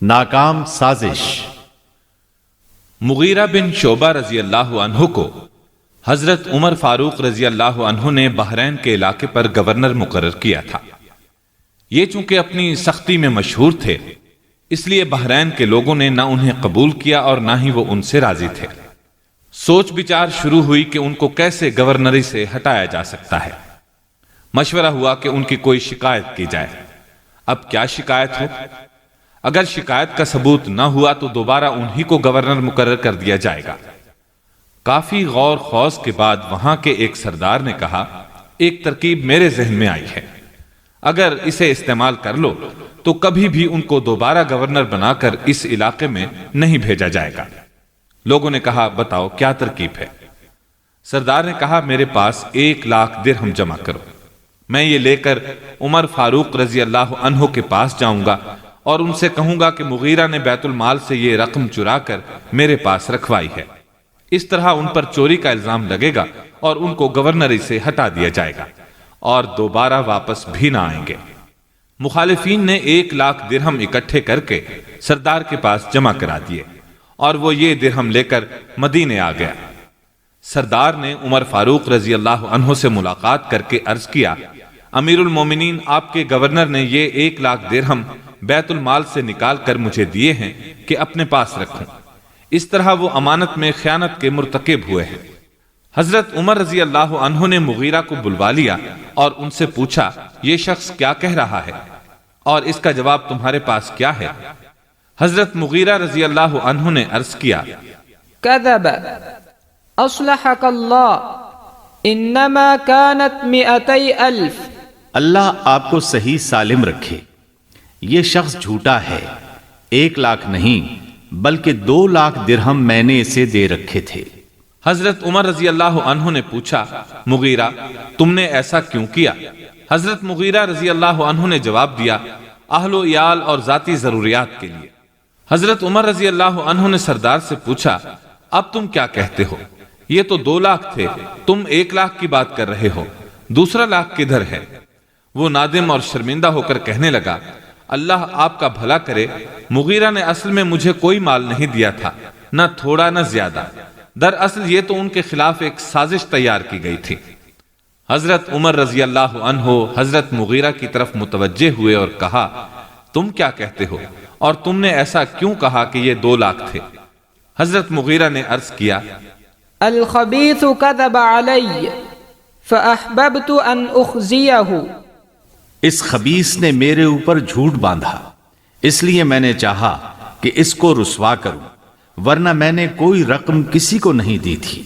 ناکام سازش۔ مغیرہ بن شعبہ رضی اللہ عنہ کو حضرت عمر فاروق رضی اللہ عنہ نے بحرین کے علاقے پر گورنر مقرر کیا تھا۔ یہ چونکہ اپنی سختی میں مشہور تھے، اس لیے بحرین کے لوگوں نے نہ انہیں قبول کیا اور نہ ہی وہ ان سے راضی تھے۔ سوچ بچار شروع ہوئی کہ ان کو کیسے گورنری سے ہٹایا جا سکتا ہے۔ مشورہ ہوا کہ ان کی کوئی شکایت کی جائے۔ اب کیا شکایت ہو؟ اگر شکایت کا ثبوت نہ ہوا تو دوبارہ انہی کو گورنر مقرر کر دیا جائے گا۔ کافی غور خوض کے بعد وہاں کے ایک سردار نے کہا، ایک ترکیب میرے ذہن میں آئی ہے، اگر اسے استعمال کر لو تو کبھی بھی ان کو دوبارہ گورنر بنا کر اس علاقے میں نہیں بھیجا جائے گا۔ لوگوں نے کہا، بتاؤ کیا ترکیب ہے؟ سردار نے کہا، میرے پاس 1,00,000 درہم جمع کرو، میں یہ لے کر عمر فاروق رضی اللہ عنہ کے پاس جاؤں گا اور ان سے کہوں گا کہ مغیرہ نے بیت المال سے یہ رقم چرا کر میرے پاس رکھوائی ہے۔ اس طرح ان پر چوری کا الزام لگے گا اور ان کو گورنری سے ہٹا دیا جائے گا اور دوبارہ واپس بھی نہ آئیں گے۔ مخالفین نے 1,00,000 درہم اکٹھے کر کے سردار کے پاس جمع کرا دیے اور وہ یہ درہم لے کر مدینے آ گیا۔ سردار نے عمر فاروق رضی اللہ عنہ سے ملاقات کر کے عرض کیا، امیر المومنین، آپ کے گورنر نے یہ 1,00,000 درہم بیت المال سے نکال کر مجھے دیے ہیں کہ اپنے پاس رکھوں۔ اس طرح وہ امانت میں خیانت کے مرتکب ہوئے ہیں۔ حضرت عمر رضی اللہ عنہ نے مغیرہ کو بلوا لیا اور ان سے پوچھا، یہ شخص کیا کہہ رہا ہے اور اس کا جواب تمہارے پاس کیا ہے؟ حضرت مغیرہ رضی اللہ عنہ نے عرض کیا، کذب اصلحک اللہ انما كانت 200,000۔ اللہ آپ کو صحیح سالم رکھے، یہ شخص جھوٹا ہے، 1,00,000 نہیں بلکہ 2,00,000 درہم میں نے اسے دے رکھے تھے۔ حضرت عمر رضی اللہ عنہ نے پوچھا، مغیرہ تم نے ایسا کیوں کیا؟ حضرت مغیرہ رضی اللہ عنہ نے جواب دیا، اہل و عیال اور ذاتی ضروریات کے لیے۔ حضرت عمر رضی اللہ عنہ نے سردار سے پوچھا، اب تم کیا کہتے ہو؟ یہ تو 2,00,000 تھے، تم 1,00,000 کی بات کر رہے ہو، دوسرا 1,00,000 کدھر ہے؟ وہ نادم اور شرمندہ ہو کر کہنے لگا، اللہ آپ کا بھلا کرے، مغیرہ نے اصل میں مجھے کوئی مال نہیں دیا تھا، نہ تھوڑا نہ زیادہ، دراصل یہ تو ان کے خلاف ایک سازش تیار کی گئی تھی۔ حضرت عمر رضی اللہ عنہ حضرت مغیرہ کی طرف متوجہ ہوئے اور کہا، تم کیا کہتے ہو اور تم نے ایسا کیوں کہا کہ یہ 2,00,000 تھے؟ حضرت مغیرہ نے عرض کیا، الخبیث کذب علی فاحببت ان اخزیہ۔ اس خبیث نے میرے اوپر جھوٹ باندھا، اس لیے میں نے چاہا کہ اس کو رسوا کروں، ورنہ میں نے کوئی رقم کسی کو نہیں دی تھی۔